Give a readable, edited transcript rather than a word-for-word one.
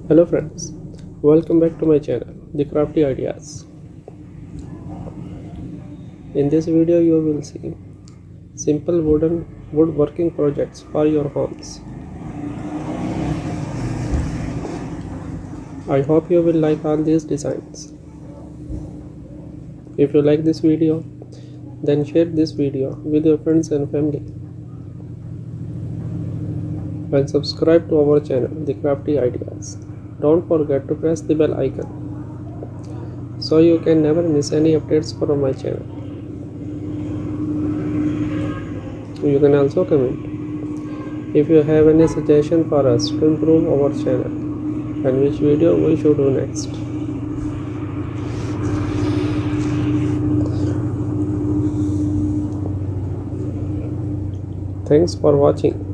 Hello friends, welcome back to my channel, The Crafty Ideas. In this video you will see simple woodworking projects for your homes. I hope you will like all these designs. If you like this video, then share this video with your friends and family. And subscribe to our channel, The Crafty Ideas. Don't forget to press the bell icon so you can never miss any updates from my channel. You can also comment if you have any suggestion for us to improve our channel and which video we should do next. Thanks for watching.